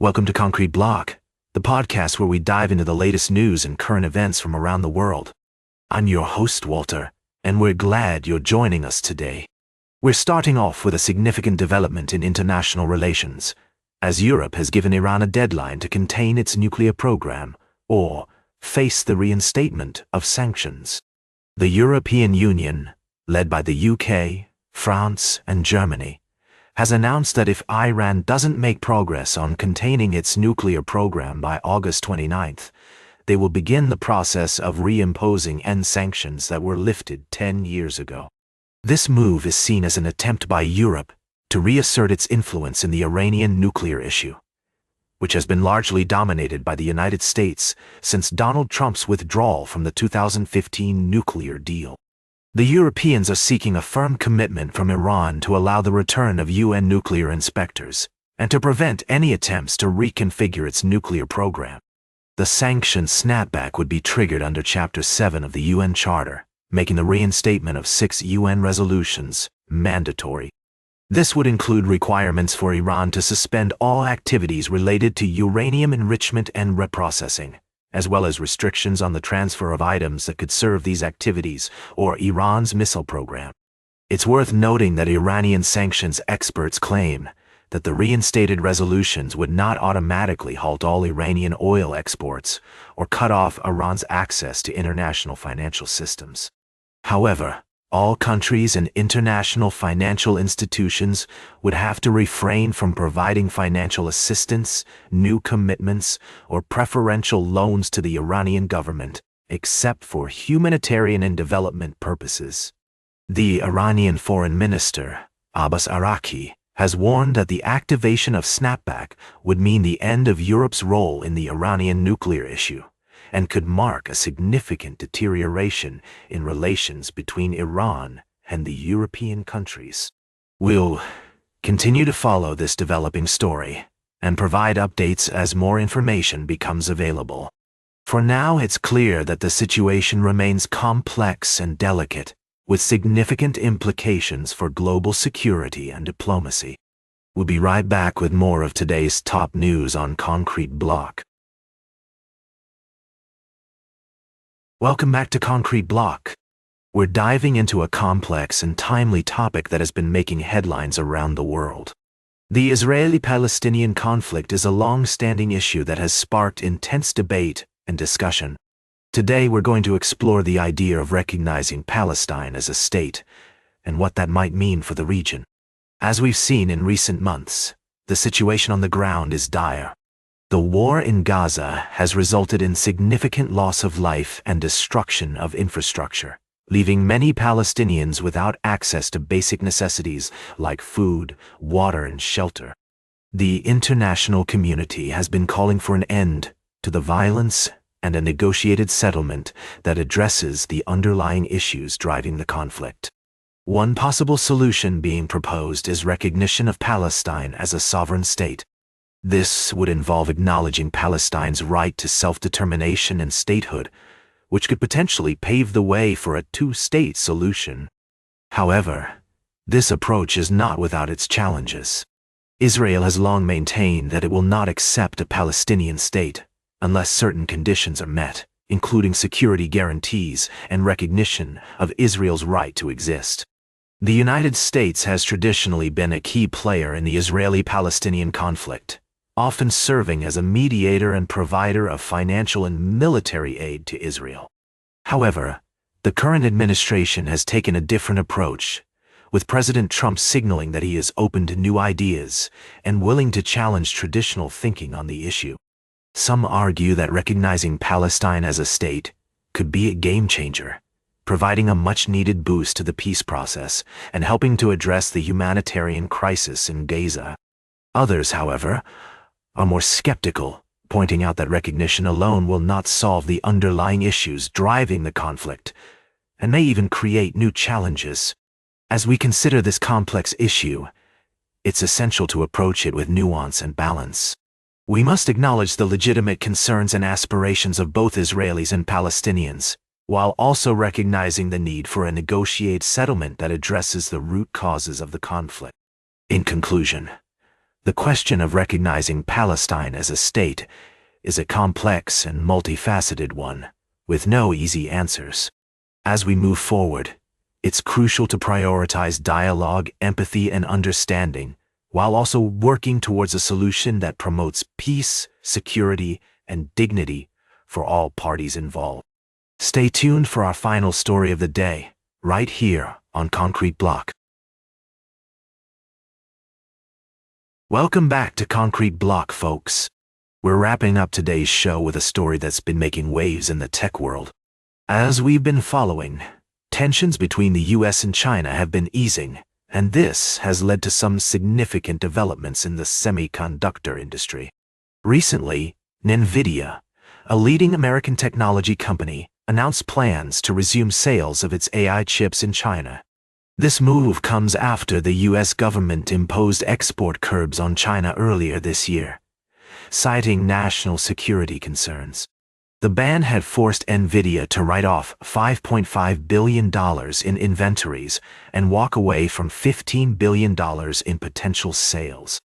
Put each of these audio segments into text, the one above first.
Welcome to Concrete Block, the podcast where we dive into the latest news and current events from around the world. I'm your host, Walter, and we're glad you're joining us today. We're starting off with a significant development in international relations, as Europe has given Iran a deadline to contain its nuclear program, or face the reinstatement of sanctions. The European Union, led by the UK, France, and Germany, has announced that if Iran doesn't make progress on containing its nuclear program by August 29th, they will begin the process of reimposing end sanctions that were lifted 10 years ago. This move is seen as an attempt by Europe to reassert its influence in the Iranian nuclear issue, which has been largely dominated by the United States since Donald Trump's withdrawal from the 2015 nuclear deal. The Europeans are seeking a firm commitment from Iran to allow the return of UN nuclear inspectors and to prevent any attempts to reconfigure its nuclear program. The sanctions snapback would be triggered under Chapter 7 of the UN Charter, making the reinstatement of 6 UN resolutions mandatory. This would include requirements for Iran to suspend all activities related to uranium enrichment and reprocessing, as well as restrictions on the transfer of items that could serve these activities or Iran's missile program. It's worth noting that Iranian sanctions experts claim that the reinstated resolutions would not automatically halt all Iranian oil exports or cut off Iran's access to international financial systems. However, all countries and international financial institutions would have to refrain from providing financial assistance, new commitments, or preferential loans to the Iranian government, except for humanitarian and development purposes. The Iranian Foreign Minister, Abbas Araqi, has warned that the activation of snapback would mean the end of Europe's role in the Iranian nuclear issue, and could mark a significant deterioration in relations between Iran and the European countries. We'll continue to follow this developing story and provide updates as more information becomes available. For now, it's clear that the situation remains complex and delicate, with significant implications for global security and diplomacy. We'll be right back with more of today's top news on Concrete Block. Welcome back to Concrete Block. We're diving into a complex and timely topic that has been making headlines around the world. The Israeli-Palestinian conflict is a long-standing issue that has sparked intense debate and discussion. Today we're going to explore the idea of recognizing Palestine as a state and what that might mean for the region. As we've seen in recent months, the situation on the ground is dire. The war in Gaza has resulted in significant loss of life and destruction of infrastructure, leaving many Palestinians without access to basic necessities like food, water, and shelter. The international community has been calling for an end to the violence and a negotiated settlement that addresses the underlying issues driving the conflict. One possible solution being proposed is recognition of Palestine as a sovereign state. This would involve acknowledging Palestine's right to self-determination and statehood, which could potentially pave the way for a two-state solution. However, this approach is not without its challenges. Israel has long maintained that it will not accept a Palestinian state unless certain conditions are met, including security guarantees and recognition of Israel's right to exist. The United States has traditionally been a key player in the Israeli-Palestinian conflict, often serving as a mediator and provider of financial and military aid to Israel. However, the current administration has taken a different approach, with President Trump signaling that he is open to new ideas and willing to challenge traditional thinking on the issue. Some argue that recognizing Palestine as a state could be a game changer, providing a much-needed boost to the peace process and helping to address the humanitarian crisis in Gaza. Others, however, are more skeptical, pointing out that recognition alone will not solve the underlying issues driving the conflict, and may even create new challenges. As we consider this complex issue, it's essential to approach it with nuance and balance. We must acknowledge the legitimate concerns and aspirations of both Israelis and Palestinians, while also recognizing the need for a negotiated settlement that addresses the root causes of the conflict. In conclusion, The question of recognizing Palestine as a state is a complex and multifaceted one, with no easy answers. As we move forward, it's crucial to prioritize dialogue, empathy, and understanding, while also working towards a solution that promotes peace, security, and dignity for all parties involved. Stay tuned for our final story of the day, right here on Concrete Block. Welcome back to Concrete Block, folks. We're wrapping up today's show with a story that's been making waves in the tech world. As we've been following, tensions between the US and China have been easing, and this has led to some significant developments in the semiconductor industry. Recently, NVIDIA, a leading American technology company, announced plans to resume sales of its AI chips in China. This move comes after the US government imposed export curbs on China earlier this year, citing national security concerns. The ban had forced NVIDIA to write off $5.5 billion in inventories and walk away from $15 billion in potential sales.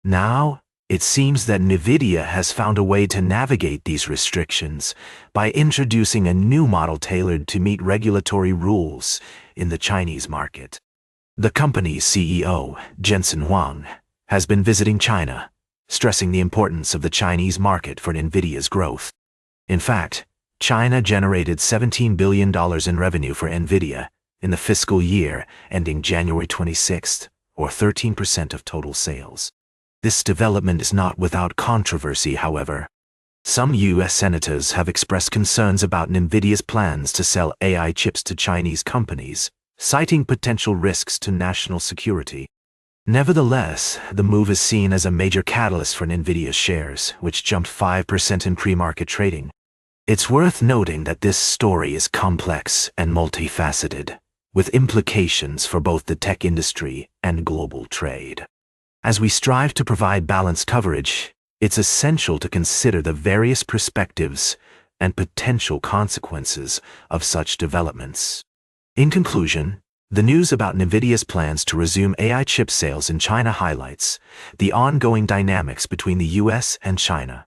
Now, it seems that NVIDIA has found a way to navigate these restrictions by introducing a new model tailored to meet regulatory rules in the Chinese market. The company's CEO, Jensen Huang, has been visiting China, stressing the importance of the Chinese market for NVIDIA's growth. In fact, China generated $17 billion in revenue for NVIDIA in the fiscal year ending January 26, or 13% of total sales. This development is not without controversy, however. Some U.S. senators have expressed concerns about NVIDIA's plans to sell AI chips to Chinese companies, citing potential risks to national security. Nevertheless, the move is seen as a major catalyst for NVIDIA's shares, which jumped 5% in pre-market trading. It's worth noting that this story is complex and multifaceted, with implications for both the tech industry and global trade. As we strive to provide balanced coverage, it's essential to consider the various perspectives and potential consequences of such developments. In conclusion, the news about NVIDIA's plans to resume AI chip sales in China highlights the ongoing dynamics between the US and China,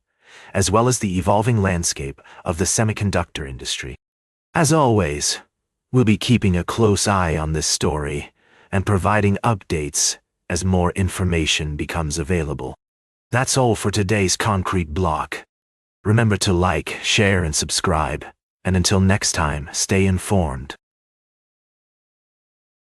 as well as the evolving landscape of the semiconductor industry. As always, we'll be keeping a close eye on this story and providing updates as more information becomes available. That's all for today's Concrete Block. Remember to like, share, and subscribe, and until next time, stay informed.